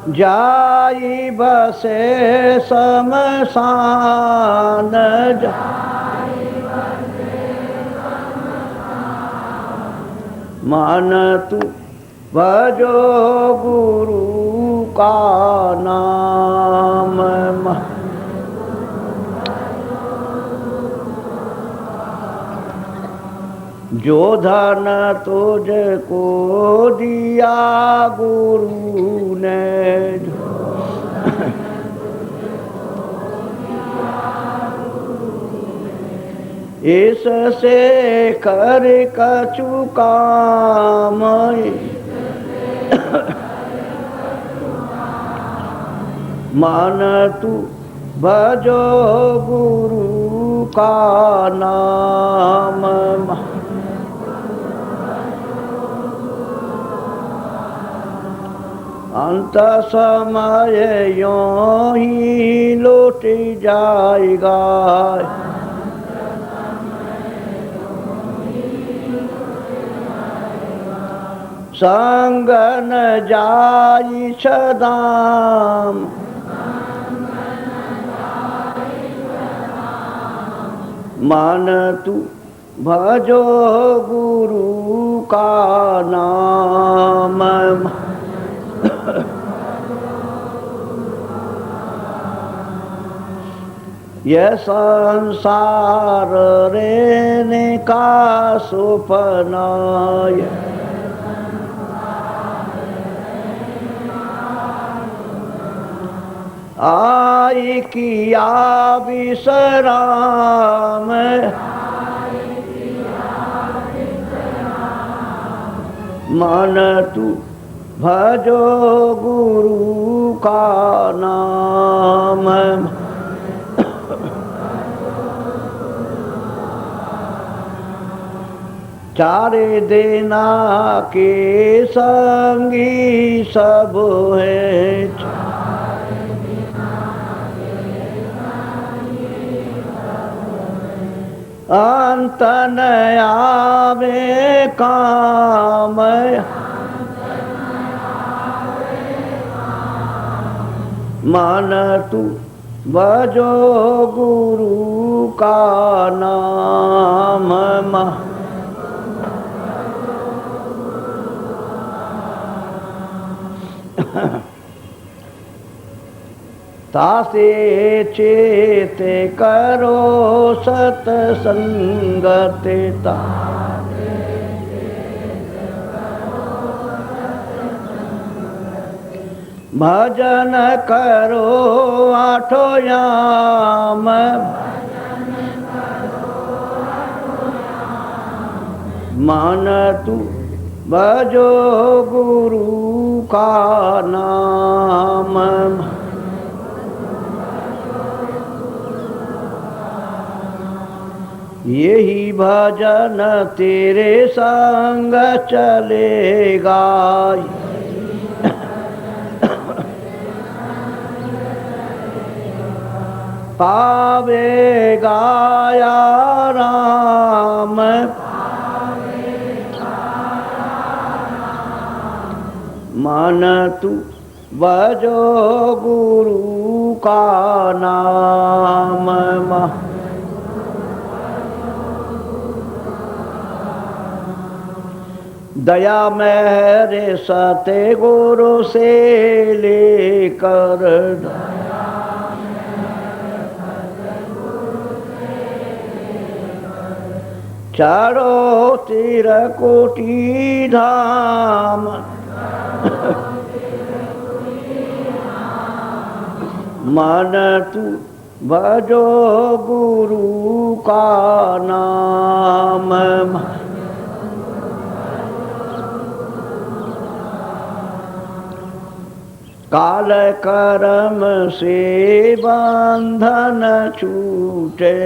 जाई बसे शमशान मन तू भजो गुरु का नाम। जो धन तुझको दिया गुरु ने इससे कर कछु काम मन तू भजो गुरु का नाम। अंत समय यों ही लौट जाएगा संग न जाई सदाम। मन तू भजो गुरु का नाम। यह संसार रहने का सुपना आई किया विश्राम। मन तू भजो गुरु का नाम। चारे देना के संगी सब है अंत न आवे काम। मन तू भजो गुरु का नाम। तासे चेत करो सतसंगत भजन करो आठो याम। मन तू भजो गुरु का नाम। यही भजन तेरे संग चलेगा पावेगा या राम। मन तू भजो गुरु का नाम। दया मेरे सते गुरु से लेकर चारों तीर कोटि धाम। मन तू भजो गुरु का नाम। काल कर्म से बंधन छूटे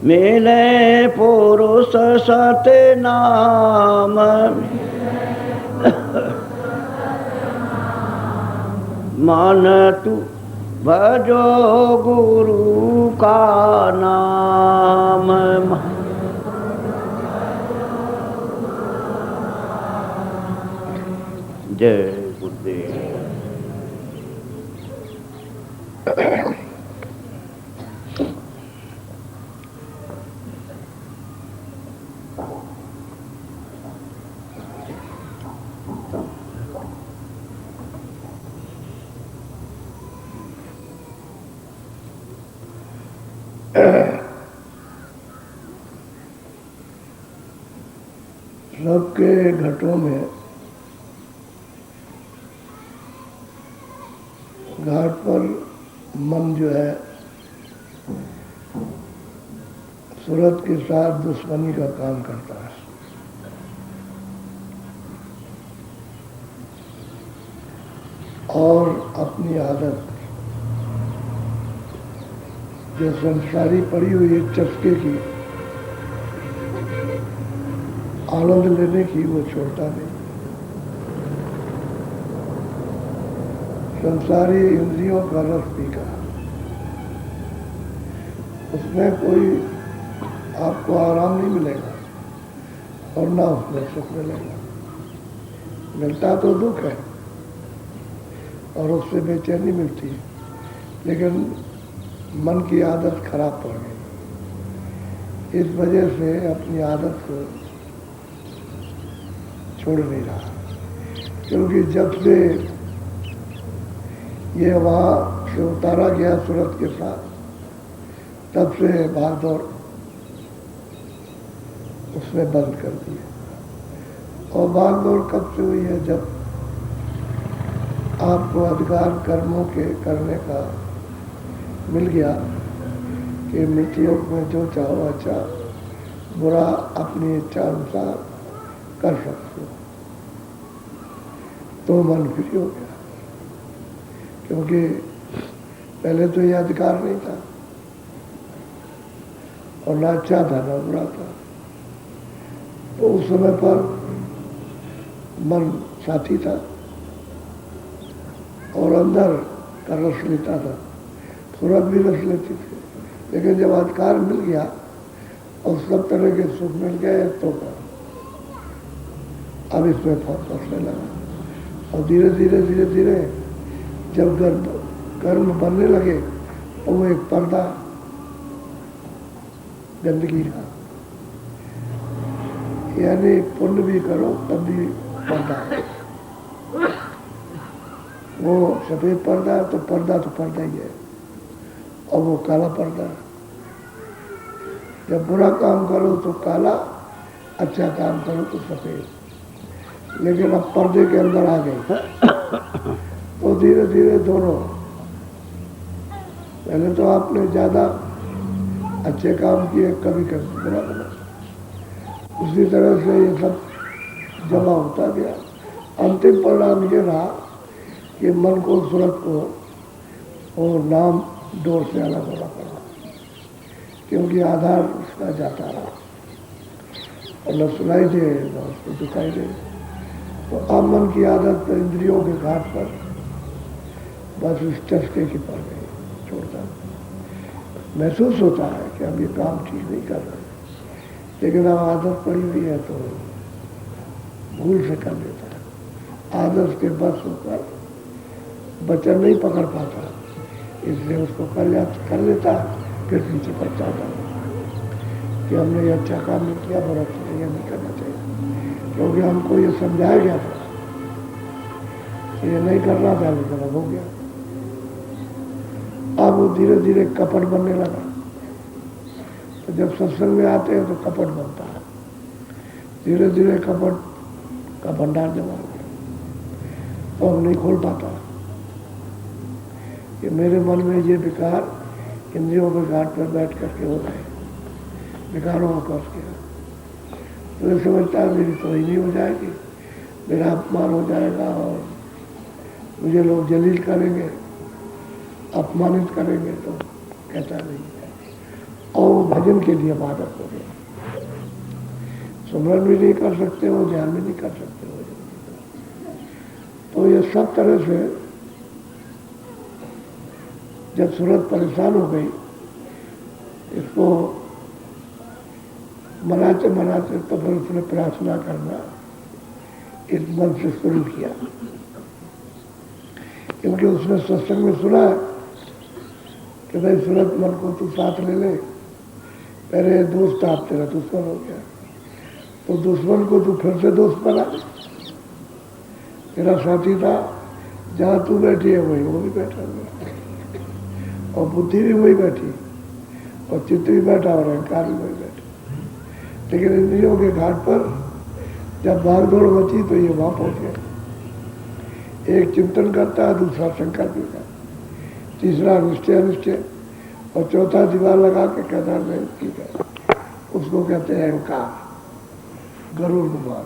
मिले पुरुष सत्य नाम। मन तू भजो गुरु का नाम। जय गुरुदेव। सबके घटों में घाट पर मन जो है सूरत के साथ दुश्मनी का काम करता है। और अपनी आदत जो संसारी पड़ी हुई है चस्के की आनंद लेने की वो छोड़ता नहीं। संसारी इंद्रियों का रस पीका, उसमें कोई आपको आराम नहीं मिलेगा और ना उसमें सुख मिलेगा। मिलता तो दुख है और उससे बेचैनी मिलती है, लेकिन मन की आदत खराब पड़ गई। इस वजह से अपनी आदत को छोड़ नहीं रहा, क्योंकि जब से ये वहाँ से उतारा गया सूरत के साथ, तब से भाग दौड़ उसने बंद कर दी। और भाग दौड़ कब से हुई है? जब आपको अधिकार कर्मों के करने का मिल गया कि मृत्यु में जो चाहो अच्छा बुरा अपनी इच्छा अनुसार कर सकते हो, तो मन फ्री हो गया। क्योंकि पहले तो ये अधिकार नहीं था और ना अच्छा था ना बुरा था, तो उस समय पर मन साथी था और अंदर का रस लेता था, सूरत भी रस लेती थी। लेकिन जब अधिकार मिल गया और सब तरह के सुख मिल गए, तो अब इसमें फंसने लगा। और धीरे धीरे धीरे धीरे जब कर्म बनने लगे तो वो एक पर्दा गंदगी का, यानी पुण्य भी करो तब भी पर्दा है। वो सफेद पर्दा है तो पर्दा ही है, और वो काला पर्दा। जब बुरा काम करो तो काला, अच्छा काम करो तो सफेद। लेकिन अब पर्दे के अंदर आ गए तो धीरे धीरे दोनों, पहले तो आपने ज्यादा अच्छे काम किए, कभी कभी बुरा बना, उसी तरह से ये सब जमा होता गया। अंतिम परिणाम ये रहा कि मन को, सूरत को और नाम डोर से अलग होना पड़ा, क्योंकि आधार उसका जाता रहा और न सुनाई दे न उसको दिखाई दे। तो अब मन की आदत पर इंद्रियों के घाट पर बस उस चस्के की पड़ गई, छोड़ता। महसूस होता है कि अब ये काम ठीक नहीं कर रहे, लेकिन अब आदत पड़ी हुई है तो भूल से कर लेता है। आदत के बस होकर वचन नहीं पकड़ पाता, इसलिए उसको कर लेता, फिर पीछे पड़ जाता कि हमने ये अच्छा काम नहीं किया, बुरा किया, ये नहीं करना चाहिए। क्योंकि हमको ये समझाया गया था कि ये नहीं करना था, लेकिन अब हो गया। अब वो धीरे धीरे कपट बनने लगा। तो जब सत्संग में आते हैं तो कपट बनता है, धीरे धीरे कपट का भंडार जमा हो गया, तो हम नहीं खोल पाता कि मेरे मन में ये विकार इंद्रियों के घाट पर बैठ करके हो रहे, विकारों का कष्ट किया। तो ये समझता है मेरी तो ही नहीं हो जाएगी, मेरा अपमान हो जाएगा और मुझे लोग जलील करेंगे, अपमानित करेंगे। तो कहता नहीं है, और भजन के लिए आदत हो गया। सुमरन भी नहीं कर सकते हो, ध्यान भी नहीं कर सकते हो। तो ये सब तरह से जब सूरत परेशान हो गई, इसको मनाते मनाते तो फिर उसने प्रार्थना करना इस मन से शुरू किया, क्योंकि उसने सत्संग में सुना है कि भाई सूरत मन को तू साथ ले ले, पहले दोस्त था तेरा दुश्मन हो गया, तो दुश्मन को तू फिर से दोस्त बना ले। तेरा साथी था, जहाँ तू बैठी है वही वो भी बैठा हुआ, और बुद्धि भी वही बैठी, और चित्त भी बैठा और अहंकार भी वही बैठा। लेकिन इंद्रियों के घाट पर जब भागदौड़ मची तो ये वहाँ पहुँच गए। एक चिंतन करता है, दूसरा संकल्प करता है, तीसरा निश्चय अनिश्चय, और चौथा दीवार लगा के कहता है ठीक है। उसको कहते हैं अहंकार, गरुड़ गुमान,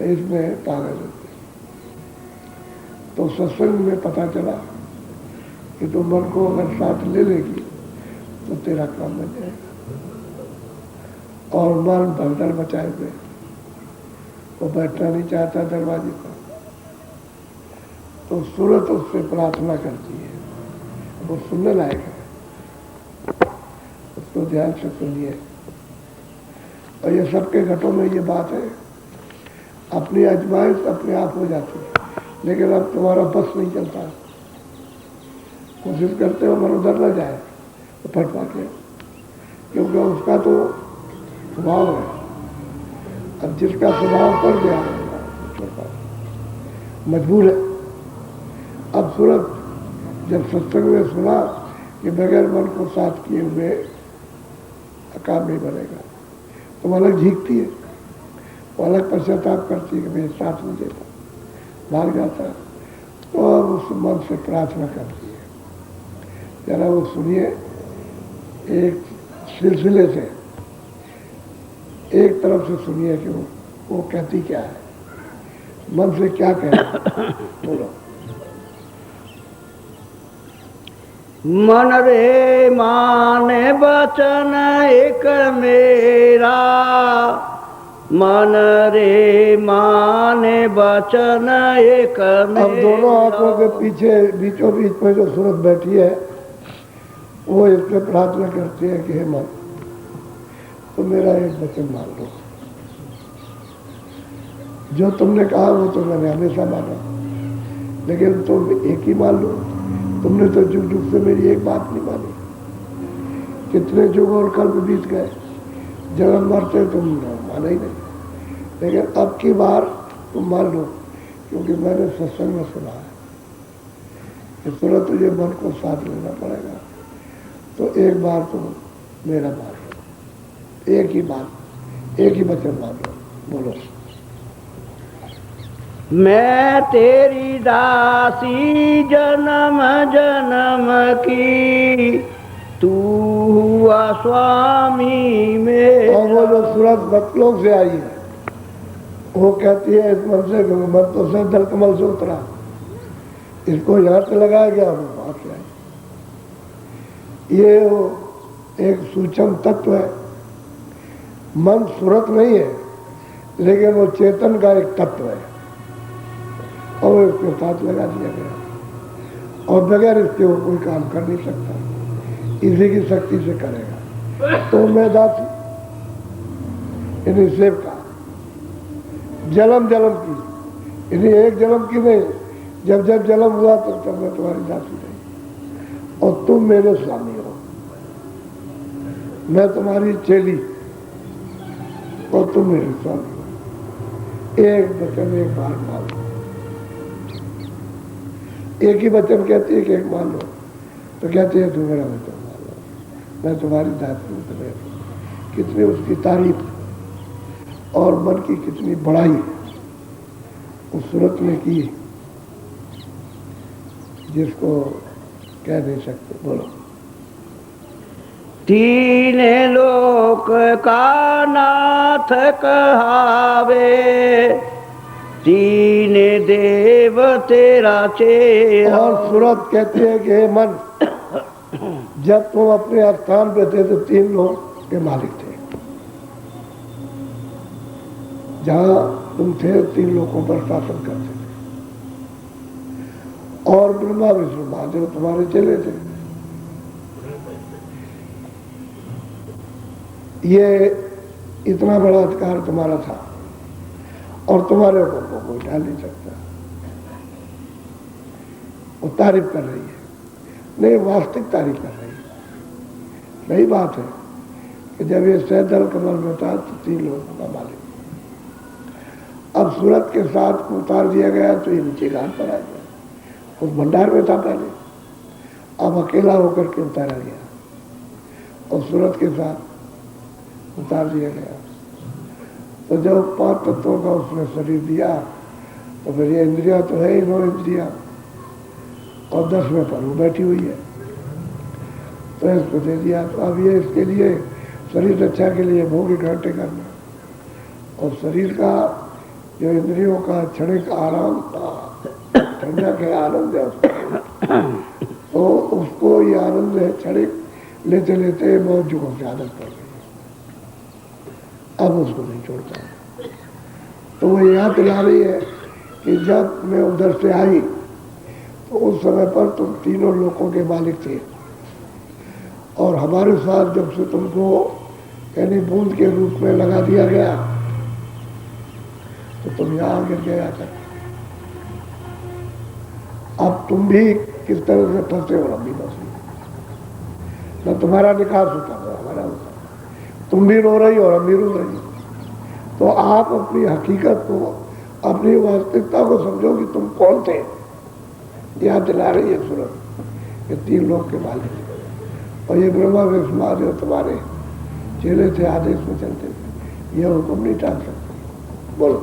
इसमें पागल होते। तो सत्संग में पता चला कि तुम मन को अगर साथ ले लेगी तो तेरा काम बन जाएगा। और मन भगदड़ मचाए हुए, वो बैठना नहीं चाहता दरवाजे पर, तो सूरत उससे प्रार्थना करती है, वो सुनने लायक है, उसको ध्यान से सुनिए। और ये सबके घटों में ये बात है, अपनी आजमाइश अपने आप हो जाती है, लेकिन अब तुम्हारा बस नहीं चलता। कोशिश करते हो मन उधर न जाए तो फट पाते, क्योंकि उसका तो स्वभाव है। अब जिसका स्वभाव पड़ गया मजबूर है। अब सूरत जब सत्संग में सुना कि बगैर मन को साथ किए हुए काम नहीं बनेगा, तो अलग झीकती है, वो अलग पश्चाताप करती है कि मैं साथ नहीं देता, भाग जाता है। तो अब उस मन से प्रार्थना करती है। जरा वो सुनिए, एक सिलसिले से एक तरफ से सुनिए कि वो कहती क्या है, मन से क्या कहती है। बोलो। मन रे माने बचन एक मेरा, मन रे माने बचन एक मेरा। अब दोनों आंखों के पीछे बीचों बीच में जो सूरत बैठी है, वो इसमें प्रार्थना करती है कि हे मन, तो मेरा एक वचन मान लो। जो तुमने कहा वो तो मैंने हमेशा माना, लेकिन तुम एक ही मान लो। तुमने तो जुग जुग से मेरी एक बात नहीं मानी। कितने जुग और कल्प बीत गए, जन्म भर से तुम माना ही नहीं, लेकिन अब की बार तुम मान लो, क्योंकि मैंने सत्संग में सुना है कि सूरत तुझे मन को साथ लेना पड़ेगा। तो एक बार तुम मेरा मान लो, एक ही बात, एक ही वचन मान लो। बोलो। मैं तेरी दासी जन्म जन्म की, तू हुआ स्वामी में। और वो जो सूरत बतलों से आई है, वो कहती है इस मन से, मन तो से दल कमल से उतरा, इसको यहाँ से लगाया गया, वो वहां से आई। ये वो एक सूक्ष्म तत्व है। मन सूरत नहीं है, लेकिन वो चेतन का एक तत्व है, और इसके साथ लगा दिया गया, और बगैर इसके वो कोई काम कर नहीं सकता, इसी की शक्ति से करेगा। तो मैं दासी इन्हीं सेवका, जन्म जन्म की, इन्हीं एक जन्म की नहीं, जब जब जन्म हुआ तब मैं तुम्हारी दासी रही, और तुम मेरे स्वामी हो, मैं तुम्हारी चेली और तुम मेरे स्वामी हो। एक वचन एक बार मान लो। एक ही वचन कहती है कि एक मान लो, तो कहती है तू मेरा वचन मान लो, मैं तुम्हारी दासी हूँ। तुम्हें कितनी उसकी तारीफ और मन की कितनी बड़ाई उस सूरत ने की, जिसको कह नहीं सकते। बोलो। तीन लोक का नाथ कहावे, तीन देव तेरा चेहरा। और सूरत कहती है कि हे मन, जब तुम अपने स्थान पे थे तो तीन लोग के मालिक थे। जहां तुम थे तीन लोगों पर शासन करते थे, और ब्रह्मा विष्णु महादेव तुम्हारे चले थे। ये इतना बड़ा अधिकार तुम्हारा था, और तुम्हारे ऊपर को कोई डाल नहीं सकता। वो तारीफ कर रही है, नहीं वास्तविक तारीफ कर रही है। सही बात है कि जब ये सैदल कमल में था तो 3 लोगों का मालिक। अब सूरत के साथ उतार दिया गया तो ये नीचे घाट पर आ गया। उस भंडार में था पहले, अब अकेला होकर के उतारा गया और सूरत के साथ उतार दिया गया। तो जब 5 तत्वों का उसने शरीर दिया तो फिर ये इंद्रिया तो है ही 9 इंद्रिया और 10वें पर वो बैठी हुई है, तो इसको दे दिया। तो अब ये इसके लिए शरीर रक्षा के लिए भोग इकट्ठे करना और शरीर का जो इंद्रियों का क्षणिक आराम था, ठंडक है, आनंद है उसको, तो उसको ये आनंद है क्षणिक लेते लेते बहुत जुगों से आदत पड़ गई, अब उसको नहीं छोड़ता। तो वो याद दिला रही है कि जब मैं उधर से आई तो उस समय पर तुम 3 लोगों के मालिक थे और हमारे साथ जब से तुमको यानी बूंद के रूप में लगा दिया गया तो तुम यहाँ गिर गया था। अब तुम भी किस तरह से फंसे हो, हम भी फंसे, न तुम्हारा निकास होता है हमारा होता, तुम भी रो रही और हम भी रो रही। तो आप अपनी हकीकत को, अपनी वास्तविकता को समझो कि तुम कौन थे। याद दिला रही है सूरत, ये 3 लोग के मालिक और ये ब्रह्मा विष्णु महादेव तुम्हारे चेले थे, आदेश में चलते थे, ये हुक्म नहीं टाल सकते। बोलो।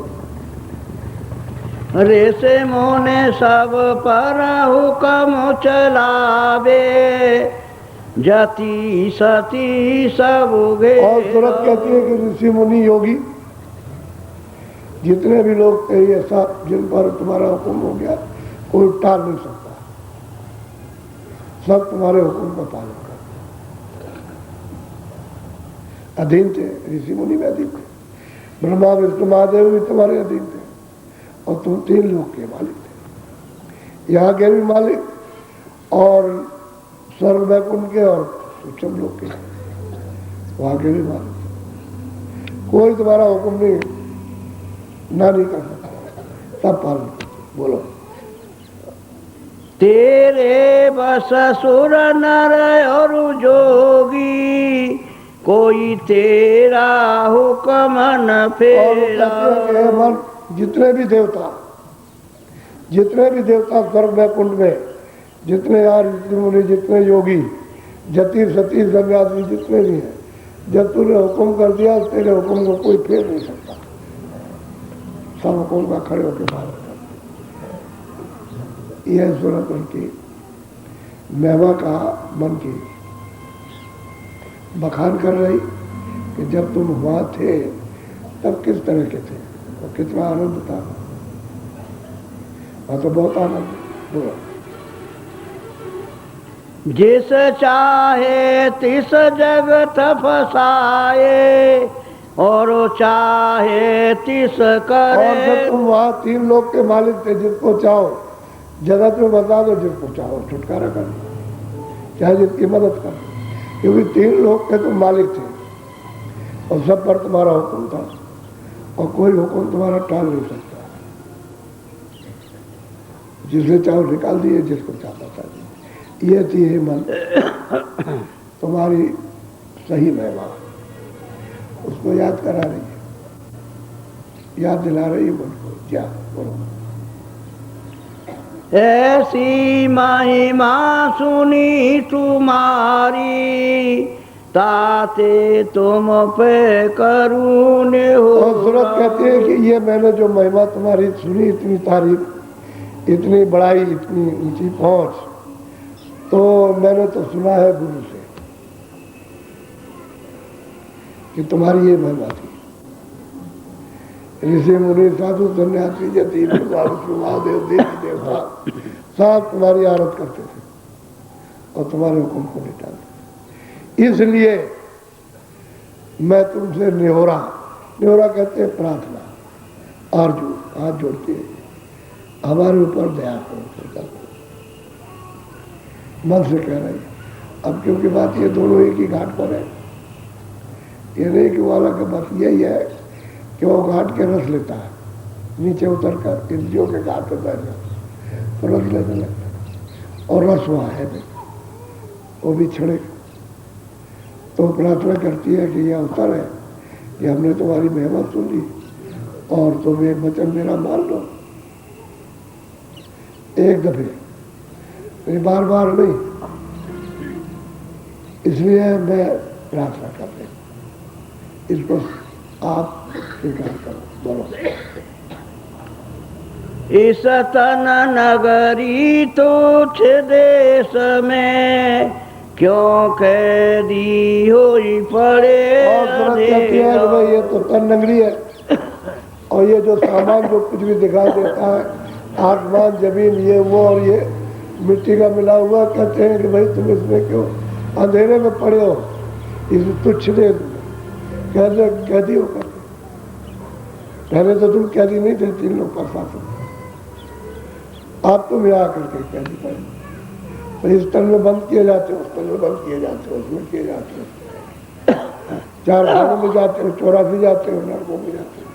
ऋषि मुनि सब पर हुक्म चलावे, जति सती सब गे। और सूरत कहती है कि ऋषि मुनि योगी जितने भी लोग थे ये सब जिन पर तुम्हारा हुक्म हो गया कोई टाल नहीं सकता, सब तुम्हारे हुक्म का पालन कर अधीन थे। ऋषि मुनि में अधीन थे, ब्रह्मा विष्णु महादेव भी तुम्हारे अधीन थे और तुम 3 लोग के मालिक थे, यहाँ के भी मालिक और स्वर्ग वैकुंठ के और सूक्ष्म लोग के, वहां के भी मालिक। कोई तुम्हारा हुक्म नहीं कर सकता, सब पालन। बोलो। तेरे बस सुर नर और जोगी, कोई तेरा हुक्म न फेरा। मन जितने भी देवता स्वर्ग वैकुंठ में, जितने यार मुनि, जितने योगी, जति सती संगाती जितने भी हैं, जब तूने हुक्म कर दिया तेरे हुक्म को कोई फेर नहीं सकता, सब हुक्म का खड़े होकर पालन करते। यह सूरत उनकी महिमा का मन की बखान कर रही कि जब तुम वहां थे तब किस तरह के थे और कितना आनंद था। वहां तो बहुत आनंद। बोलो। जिस चाहे तिस जगत फसाए, और चाहे तिस करे। और जब तुम वहां 3 लोग के मालिक थे, जिसको चाहो जगत में बता दो, जिसको चाहो छुटकारा कर दो, चाहे जिसकी मदद कर दो, क्योंकि 3 लोग के तुम मालिक थे और सब पर तुम्हारा हुक्म था और कोई हुक्म तुम्हारा टाल नहीं सकता। जिसे चाहो निकाल दिए, जिसको चाहता था। ये थी हे मन तुम्हारी सही महिमा, उसको याद करा रही है, याद दिला रही है मन को। क्या बोलो। ऐसी महिमा सुनी तुम्हारी, ताते तुम पे करुण हो। और सूरत कहती है कि ये मैंने जो महिमा तुम्हारी सुनी, इतनी तारीफ, इतनी बड़ाई, इतनी ऊंची पहुंच, तो मैंने तो सुना है गुरु से कि तुम्हारी ये महिमा थी। ऋषि मुनि साधु सन्यासी जति महादेव देवी देवता सब तुम्हारी आरत करते थे और तुम्हारे हुक्म को नहीं टालते। इसलिए मैं तुमसे निहोरा कहते हैं प्रार्थना, आरजू, हाथ जोड़ती है, हमारे ऊपर दया करो। मन से कह रही है। अब क्योंकि बात ये दोनों एक ही घाट पर है, ये नहीं कि वाला का बस यही है कि वो घाट के रस लेता है, नीचे उतर कर इंद्रियों के घाट पर बैठ जाओ तो रस लेने लगता और रस वहाँ है नहीं, वो भी छड़े। तो प्रार्थना करती है कि यह अवसर है कि हमने तुम्हारी महिमा सुन ली और तुम एक वचन मेरा मान लो, एक दफे, बार बार नहीं। इसलिए मैं प्रार्थना कर रही, इसको आप स्वीकार करो। बोलो। इस तन नगरी तुच्छ देश में क्यों कैदी हुई पड़े। और तुरंत कहती है कि भाई ये तो तन नगरी है और ये जो सामान जो कुछ भी दिखाई देता है, आसमान जमीन ये वो और ये मिट्टी का मिला हुआ, कहते हैं कि भाई तुम इसमें क्यों अंधेरे में पड़े हो, इस तुच्छ देश में कैदी हो कर। पहले तो तुम कैदी नहीं थे, 3 लोग पर शासन, आप तुम यहाँ आकर के कैदी पड़े। तो इस तन में बंद किए जाते हो, उस तन में बंद किए जाते हो, उसमें किए जाते हो, 4 खानों में जाते हो, 84 जाते हो, नरकों में जाते हो।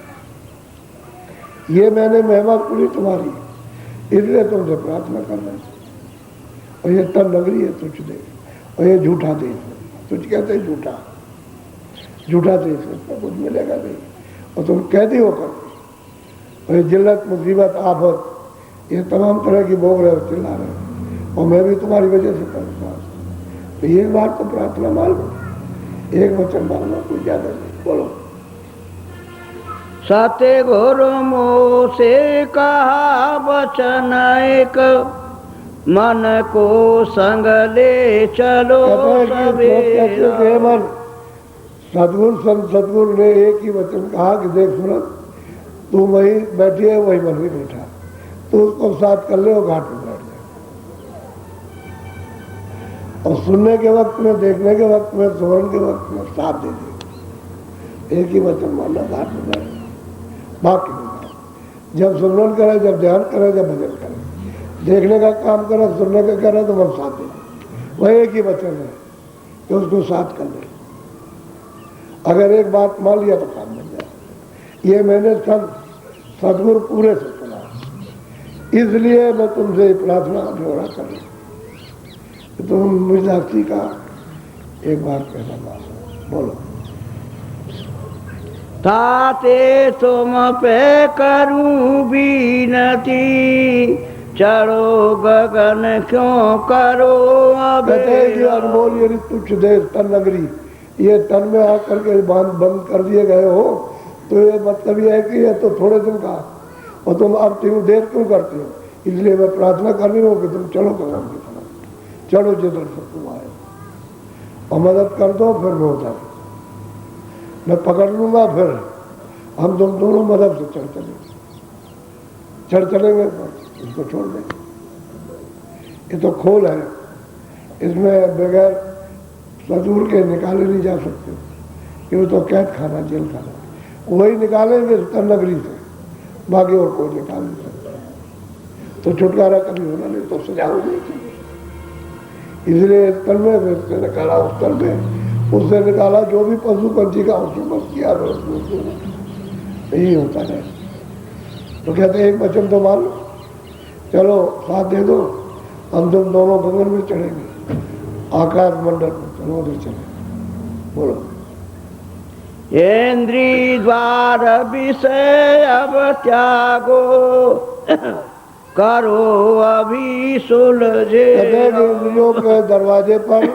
ये मैंने महिमा पूरी तुम्हारी, इसलिए तुमसे प्रार्थना कर रहे। और ये तन नगरी है तुझ दे, और ये झूठा देश है, तुझ कहते हैं झूठा, झूठा देश है, कुछ मिलेगा नहीं। और तुम कैदी होकर और ये जिल्लत मुसीबत आफत ये तमाम तरह की भोग रहे हो, चिल्ला रहे हो, और मैं भी तुम्हारी वजह से परेशान। तो ये बात तो प्रार्थना मान लो, एक वचन मान लो, कोई ज्यादा नहीं। बोलो। सत्य गुरु से कहा वचन एक, मन को संग ले चलो मन। सदगुरु संत सदगुरु ने एक ही वचन कहा कि देख सूरत, तू वही बैठी है, वही मन भी बैठा, तो उसको साथ कर ले और घाट में बैठ जाए। और सुनने के वक्त में, देखने के वक्त में, सुमरन के वक्त में साथ दे दे। एक ही वचन मानना, घाट में बैठ, बाकी नहीं। जब सुमरन करे, जब ध्यान करे, जब भजन करे, देखने का काम करे, सुनने का करे, तो मन साथ दे दे। वही एक ही वचन है कि उसको साथ कर ले। अगर एक बात मान लिया तो काम बन जाए। ये मैंने सदगुरु पूरे से सुना, इसलिए मैं तुमसे प्रार्थना दोहरा कर रही हूं, तुम मुझ साक्षी का एक बार कहना मानो। बोलो। ताते तुम पे करूं बीनती, चढ़ो गगन क्यों करो अनमोल। ये तुच्छ देश तन नगरी, ये तन में आकर के बंद कर दिए गए हो, तो ये मतलब ये है कि ये तो थोड़े दिन का, और तुम अब तुम देर क्यों करते हो। इसलिए मैं प्रार्थना कर रही हूँ कि तुम चलो गगन की तरफ, चलो जिधर से तुम आए, और मदद कर दो, फिर मैं उधर मैं पकड़ लूंगा, फिर हम तुम दोनों मदद से चढ़ चलेंगे, तो इसको छोड़ देंगे। ये तो खोल है, इसमें बगैर सदगुरु के निकाले नहीं जा सकते, क्यों तो कैद खाना, जेल खाना, वही निकालेंगे तन नगरी से, बाकी और कोई निकाल नहीं सकता। तो छुटकारा कभी होना नहीं, तो सजा होनी चाहिए। इसलिए तन में से निकाला, उस तन में उससे निकाला, जो भी पशु पंछी का उसको बस किया, यही होता है। तो कहते एक वचन तो मान लो, चलो साथ दे दो, हम तुम दोनों गगन में चढ़ेंगे, आकाश मंडल में, चलो उधर चले। बोलो। इंद्री द्वार विषय अब त्यागो, करो अभी सुलझे। इंद्रियों के दरवाजे पर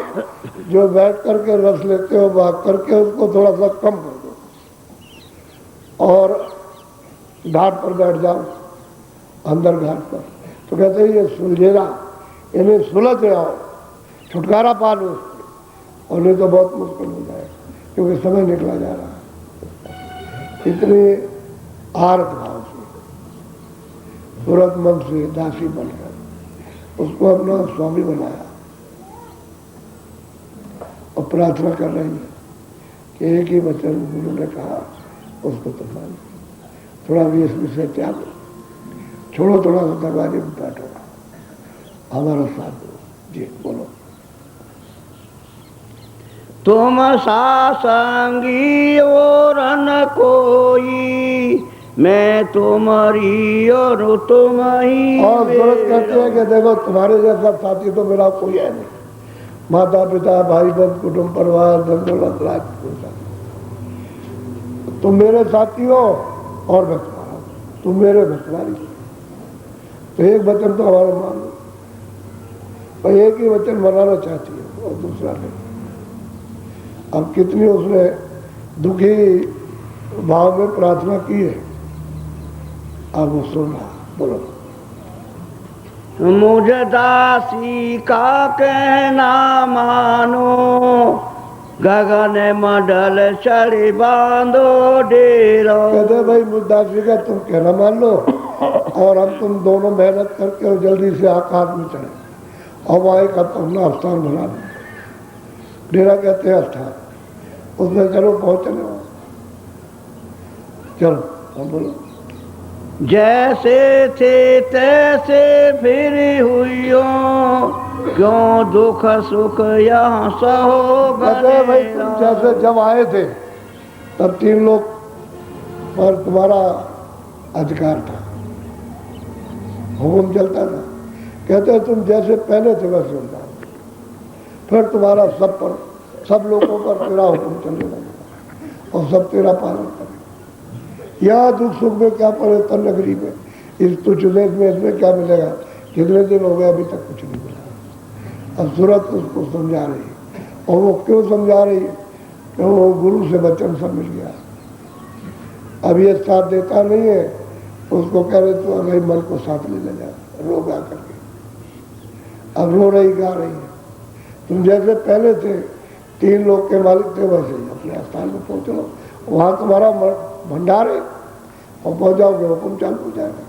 जो बैठ करके रस लेते हो, भाग करके उसको थोड़ा सा कम कर दो और घाट पर बैठ जाओ, अंदर घाट पर। तो कहते हैं ये सुलझेरा, इन्हें सुलझ आओ, छुटकारा पा लो, और नहीं तो बहुत मुश्किल हो जाएगा, क्योंकि समय निकला जा रहा है। इतने आर्त भाव से, तुरंत मन से दासी बनकर उसको अपना स्वामी बनाया, और प्रार्थना कर रही है कि एक ही वचन गुरु ने कहा, उसको तो मान। थोड़ा भी इसमें से त्याग छोड़ो, थोड़ा सा दरवाजे में बैठो, हमारा साथ दो। जी बोलो। तुम सासंगी और न कोई, मैं तुम्हारी और तुम ही और सूरत मेरा। कहती है कि देखो तुम्हारे जैसा साथी तो मेरा कोई है नहीं, माता पिता भाई बहन कुटुंब परिवार धन दौलत राज, तुम मेरे साथी हो और मैं तुम्हारा, तुम मेरे मैं तुम्हारी। तो एक वचन तो हमारा मान लो, पर एक ही वचन बनाना चाहती है और दूसरा नहीं। अब कितनी उसने दुखी भाव में प्रार्थना की है, अब वो सुन रहा। बोलो। मुझ दासी का कहना मानो, गगन मंडल चढ़ी बांधो डेरो। कहते भाई मुद्दासी का तुम कहना मान लो और हम तुम दोनों मेहनत करके और जल्दी से आकाश में चढ़े और वहाँ एक अपना स्थान बना दो। डेरा कहते हैं स्थान, उसमें चलो पहुँचने वहाँ। चलो हम बोलो। जैसे थे तैसे फिर हुइयो, क्यों दुख सुख यहाँ सहो कहते हैं भाई तुम जैसे जब आए थे तब 3 लोग पर तुम्हारा अधिकार था, हुक्म चलता था। कहते हैं तुम जैसे पहले थे वैसे हो जाओ, फिर तुम्हारा सब पर सब लोगों पर तेरा हुक्म चलने लगेगा और सब तेरा पालन करें। यहाँ दुख सुख में क्या पड़े तन नगरी में, इस तुच्छ देश में इसमें क्या मिलेगा, कितने दिन हो गए अभी तक कुछ नहीं मिला। अब सूरत उसको समझा रही है, और वो क्यों समझा रही है कि वो गुरु से वचन सब मिल गया। अब ये साथ देता नहीं है, उसको कह रहे तो भाई मन को साथ ले जा, रो गा करके। अब रो रही गा रही है, तुम जैसे पहले थे 3 लोग के मालिक थे वैसे ही अपने स्थान में पहुँच लो, वहाँ तुम्हारा भंडार है और पहुँच जाओगे, हुक्म चालू हो जाएगा।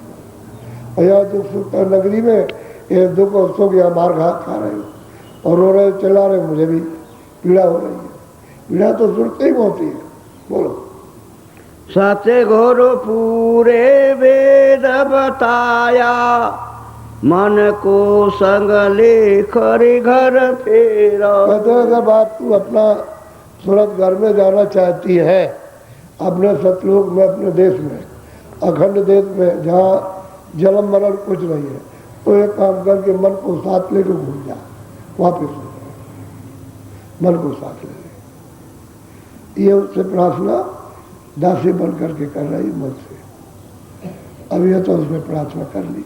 और यहाँ दुख सुख नगरी में ये दुख और सुख यहाँ मार घात खा रहे हो और रो रहे चिल्ला रहे, मुझे भी पीड़ा हो रही है। पीड़ा तो सुनते ही होती है। बोलो। सत्य गुरु पूरे वेद बताया, मन को संग ले खरी घर फेरा। कहते हैं अगर बात तू अपना सूरत घर में जाना चाहती है, अपने सतलोक में, अपने देश में, अखंड देश में जहाँ जन्म मरण कुछ नहीं है, तो एक काम करके मन को साथ लेकर घूम जा, वापिस हो जाए, मन को साथ ले ले। ये उससे प्रार्थना दासी बन करके कर रही मन से। अब ये तो उसने प्रार्थना कर ली,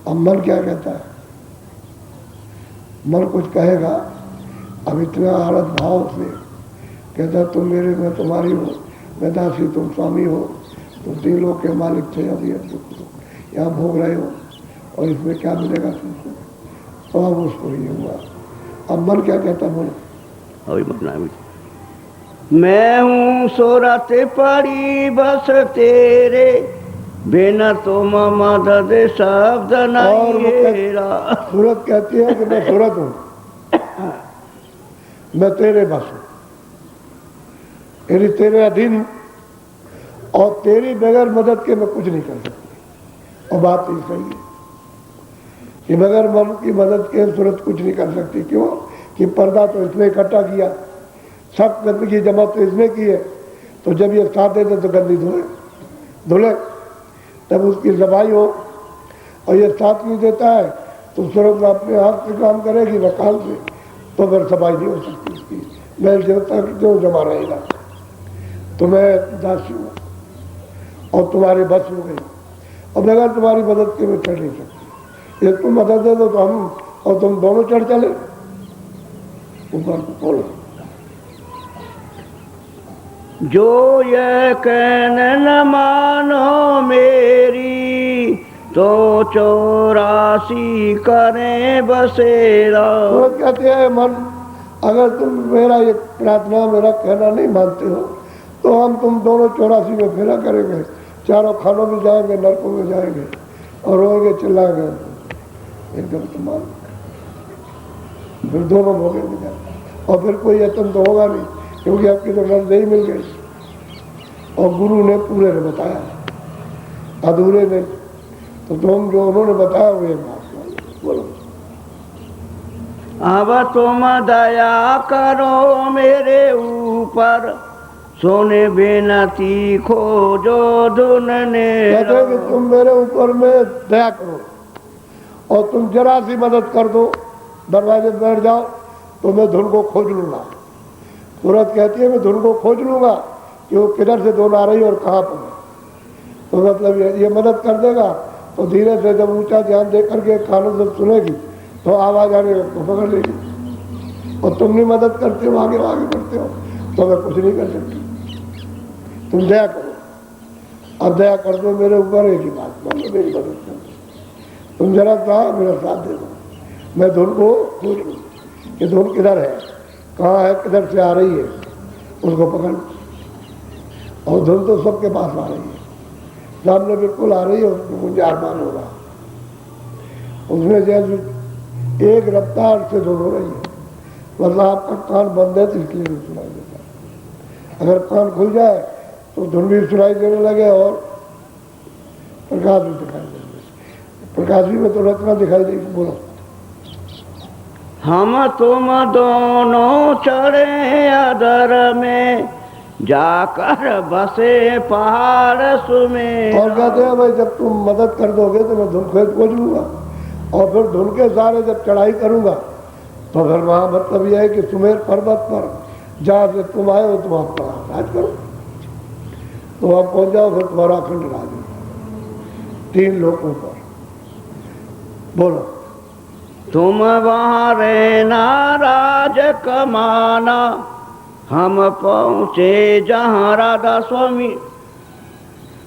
अब मन क्या कहता है? मन कुछ कहेगा। अब इतना आरत भाव से कहता तुम मेरे, मैं तुम्हारी हो, मैं दासी तुम स्वामी हो, तुम 3 लोग के मालिक थे, अब ये दुख यहाँ भोग रहे हो और इसमें क्या मिलेगा तुमको? तो अब उसको ये हुआ। अब मन क्या कहता? बोलो। मैं हूँ सूरत पड़ी बस तेरे, बिना तुम मदद शब्द नहीं हेरा। सूरत कहती है कि मैं सूरत हूँ, मैं तेरे बस हूँ, तेरे अधीन, और तेरी बगैर मदद के मैं कुछ नहीं कर सकती। और बात ये सही है कि बगैर मन की मदद के सूरत कुछ नहीं कर सकती। क्यों? कि पर्दा तो इसने इकट्ठा किया, सब गंदगी जमा तो इसने की है, तो जब ये साथ देते तो गंदी धुले, तब उसकी सफाई हो। और ये साथ नहीं देता है तो सूरत अपने हाथ से काम करेगी न काल से, तो फिर सफाई नहीं हो सकती उसकी। मैं देवता जो जमा रहेगा। तो मैं दासी हूँ और तुम्हारे बस हो गई, और बगैर तुम्हारी मदद के मैं चढ़ नहीं सकती। ये तुम मदद दे दो तो हम और तुम दोनों चढ़ चले ऊपर को। बोलो। जो ये कहन न मानो मेरी, तो 84 करें बसेरा। तो कहते हैं मन, अगर तुम मेरा ये प्रार्थना, मेरा कहना नहीं मानते हो, तो हम तुम दोनों 84 में फेरा करेंगे, चारों खानों में जाएंगे, नरकों में जाएंगे और रोएंगे, चिल्लाएंगे एकदम तुम्हारा, फिर दोनों भोगेंगे जाएंगे। और फिर कोई यत्न तो होगा नहीं, क्योंकि आपकी तो नजदेही मिल गई और गुरु ने पूरे ने बताया, अधूरे ने तो तुम जो उन्होंने बताया वो बात। बोलो। अब तुम दया करो मेरे ऊपर, सोने बेनती खोजो धुन ने। कहते हैं कि तुम मेरे ऊपर में दया करो और तुम जरा सी मदद कर दो, दरवाजे पे बैठ जाओ तो मैं धुन को खोज लूंगा। सूरत कहती है मैं धुन को खोज लूंगा कि वो किधर से धुन आ रही और कहाँ पर है। तो मतलब ये मदद कर देगा। तो धीरे से जब ऊंचा ध्यान दे करके कानों से सुनेगी तो आवाज आने को पकड़ लेगी। और तुम नहीं मदद करते हो, आगे आगे बढ़ते हो, तो मैं कुछ नहीं कर सकती। तुम दया करो। अब दया कर दो मेरे ऊपर, एक ही बात बोलो, मेरी मदद कर दो। तुम जरा सा मेरा साथ दे दो, मैं धुन को खोज लूँ कि धुन किधर है, कहाँ है, किधर से आ रही है, उसको पकड़। और धुन तो सबके पास आ रही है, सामने बिल्कुल आ रही है, उसको मुझे अरमान हो रहा। उसमें जैसे एक रफ्तार से धुन हो रही है। मतलब आपका कान बंद है तो इसलिए नहीं सुनाई देता। अगर कान खुल जाए तो धुन भी सुनाई देने लगे और प्रकाश भी दिखाई देने लगे। प्रकाश भी में तो रत्ना दिखाई देगी। बोलो। हम तुम दोनों चढ़े अदर में, जाकर बसे पहाड़ सुमेर। और कहते हैं भाई जब तुम मदद कर दोगे तो मैं धुन खोज लूंगा और फिर धुन के सहारे जब चढ़ाई करूंगा तो फिर वहां मतलब यह है कि सुमेर पर्वत पर जहाँ से तुम आए हो तुम अपना राज करो। तो आप पहुंच जाओ, फिर तुम्हारा अखंड राज हो 3 लोगों पर। बोलो। तुम वहाँ रहना राज कमाना, हम पहुँचे जहाँ राधा स्वामी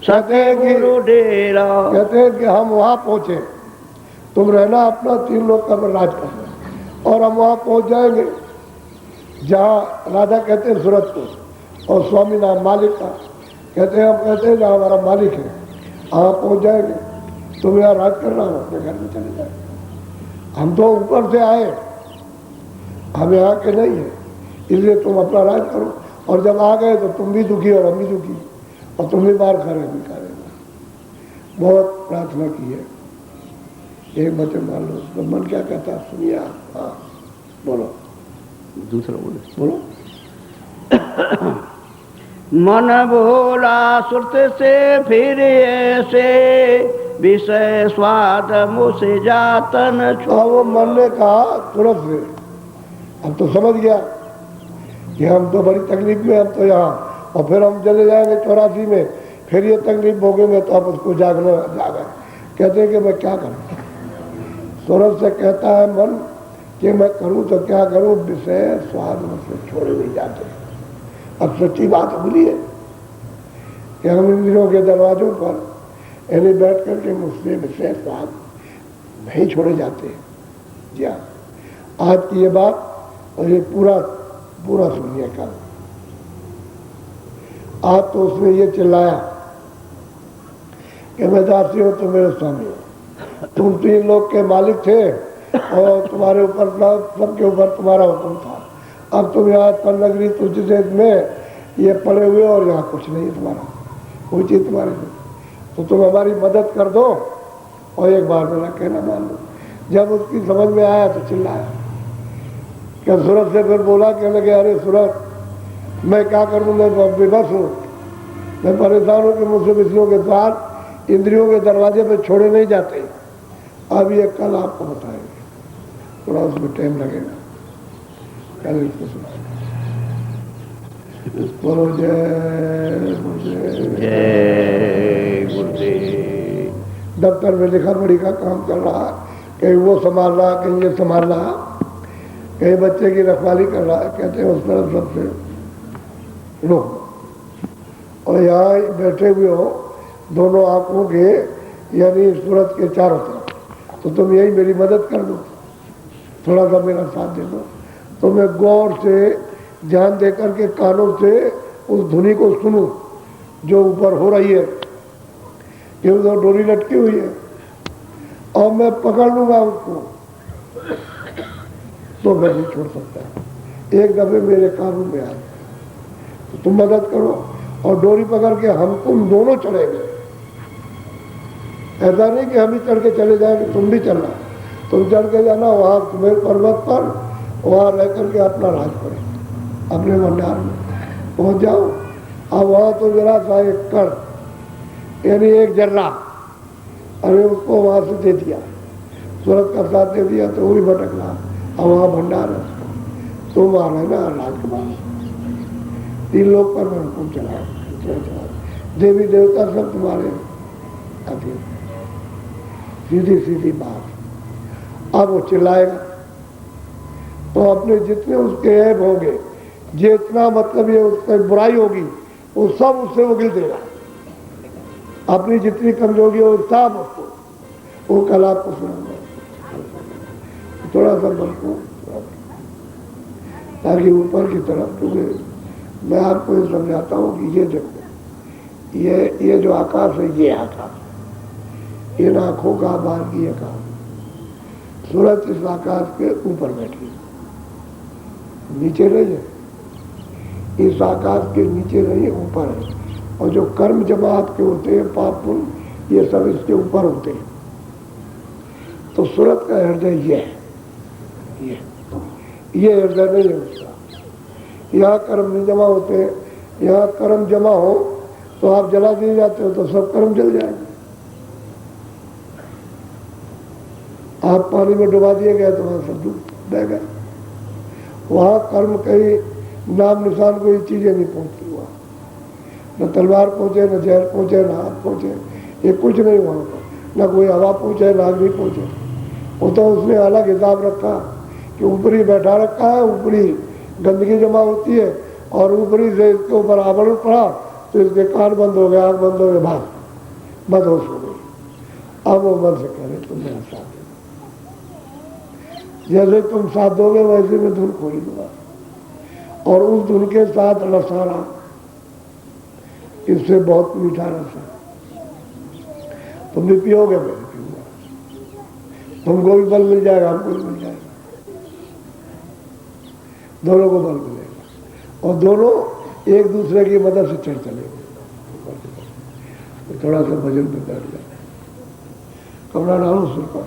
सतगुरु डेरा। कहते हैं कि हम वहाँ पहुँचे, तुम रहना अपना 3 लोग का राज करना। और हम वहाँ पहुँच जाएंगे जहाँ राधा कहते हैं सूरत को और स्वामी नाम मालिक का। कहते हैं हम कहते हैं जहाँ हमारा मालिक है, वहाँ पहुँच जाएंगे। तुम यहाँ राज करना, हम अपने घर में चले जाएंगे। हम तो ऊपर से आए, हम यहाँ के नहीं है, इसलिए तुम अपना राज करो। और जब आ गए तो तुम भी दुखी और हम भी दुखी, और तुम भी मार खा रहे भी खा रहे। बहुत प्रार्थना की है। एक वचन मान लो, तो मन क्या कहता है सुनिए आप। हाँ बोलो। दूसरा बोलो। बोलो। मन भोला सुरत से फिर ऐसे, विषय स्वाद मुझसे जातन हाँ, वो मन ने कहा तुरंत से, अब तो समझ गया कि हम तो बड़ी तकलीफ में, हम तो यहाँ, और फिर हम चले जाएंगे 84 में, फिर ये तकलीफ भोगेंगे तो आप उसको जागना जागा। कहते हैं कि मैं क्या करूँ। सूरज से कहता है मन कि मैं करूँ तो क्या करूँ, विषय स्वाद मुझसे छोड़े नहीं जाते। अब सच्ची बात बोली है कि हम इंद्रियों के दरवाजों पर यानी बैठ करके मुझसे विषय स्वाद नहीं छोड़े जाते। जी हाँ, आज की ये बात और ये पूरा पूरा सुनिए। कल आज तो उसने ये चिल्लाया कि मैं दासी हूँ तो मेरे स्वामी हो, तुम 3 लोग के मालिक थे और तुम्हारे ऊपर सबके ऊपर तुम्हारा हुक्म था। अब तुम यहाँ तलनगरी तुझसे में ये पड़े हुए और यहाँ कुछ नहीं है तुम्हारा, कोई चीज़ तुम्हारी नहीं। तो तुम हमारी मदद कर दो और एक बार मेरा कहना मान लो। जब उसकी समझ में आया तो चिल्लाया। क्या सूरत से फिर बोला, कहने लगे अरे सूरत मैं क्या करूँ, मैं विवश हूँ, मैं परेशान हूँ कि मुझसे विषयों के साथ इंद्रियों के दरवाजे पे छोड़े नहीं जाते। अब ये कल आपको बताएंगे, थोड़ा उसमें टाइम लगेगा, कल इसको सुनाएंगे। बोलो जय गुरुदेव। जय गुरुदेव। दफ्तर में लिखा पढ़ी का काम चल रहा, कहीं वो संभाल रहा, कहीं ये संभाल रहा, कहीं बच्चे की रखवाली कर रहा है। कहते हैं उस तरफ सबसे रुक और यहाँ बैठे हुए हो दोनों आंखों के यानी सूरत के चारों तरफ, तो तुम यही मेरी मदद कर दो, थोड़ा सा मेरा साथ दे दो। तो मैं गौर से ध्यान दे करके कानों से उस धुनी को सुनूं जो ऊपर हो रही है, कि उधर डोरी लटकी हुई है, और मैं पकड़ लूंगा उसको तो मैं नहीं छोड़ सकता। एक दफे मेरे काबू में आ, तो तुम मदद करो और डोरी पकड़ के हम तुम दोनों चढ़ेंगे। ऐसा नहीं कि हम ही चढ़ के चले जाएंगे, तुम भी चलना। तुम चढ़ के जाना वहाँ तुम्हें पर्वत पर, वहाँ रह करके अपना राज करें, अपने भंडार में पहुँच जाओ। अब वहां तो जरा सा एक कण यानी एक जर्रा, अरे उसको वहां से दे दिया, सूरत का साथ दे दिया तो वो भी भटक रहा। अब वहां भंडार है उसका, तुम आ रहे ना राजकुमार, 3 लोग पर मैं हुक्म चला, देवी देवता सब तुम्हारे अधीन। सीधी सीधी बात। अब वो चिल्लाएगा तो अपने जितने उसके ऐब होंगे, जितना मतलब ये उसकी बुराई होगी, वो सब उससे वो गिल देगा। अपनी जितनी कमजोरी हो सब उसको, वो कल आपको सुनाऊंगा। थोड़ा सा मन को ताकि ऊपर की तरफ, क्योंकि मैं आपको ये समझाता हूँ कि ये देखो, ये जो आकाश है, ये आकाश, इन आंखों का बाहर की आकाश, सूरज इस आकाश के ऊपर बैठी, नीचे नहीं है, इस आकाश के नीचे नहीं, ऊपर है। और जो कर्म जमा आपके होते हैं, पाप पुण्य, ये सब इसके ऊपर होते हैं। तो सूरज का हृदय ये है, ये हृदय नहीं है उसका। यहाँ कर्म नहीं जमा होते, यहाँ कर्म जमा हो तो आप जला दिए जाते हो तो सब कर्म जल जाएंगे। आप पानी में डुबा दिए गए तो वहां सब डूब बह गए। वहां कर्म कहीं नाम निशान कोई चीजें नहीं पहुंचती, वहां न तलवार पहुंचे, न जहर पहुंचे, न हाथ पहुंचे, ये कुछ नहीं वहां पर, न कोई हवा पहुंचे, न अग्नि पहुंचे। वो तो उसने अलग हिसाब रखा कि ऊपरी बैठा रखा है, ऊपरी गंदगी जमा होती है और ऊपरी से इसके ऊपर आवरण पड़ा तो इसके कान बंद हो गए, आँख बंद हो गए, भाग बदहोश हो गई। अब वो मन से कह रहे तुम मेरा साथ दो, जैसे तुम साथ दोगे वैसे मैं धुन खोल दूंगा, और उस धुन के साथ रसारा, इससे बहुत मीठा रस है, तुम भी पियोगे, मैं भी पीऊंगा, तुमको भी बल मिल जाएगा, हमको भी मिल जाएगा, दोनों को बल मिलेगा और दोनों एक दूसरे की मदद से चढ़ चलेंगे। तो थोड़ा सा भजन में बैठ जाए, कमरा डालो सिर पर।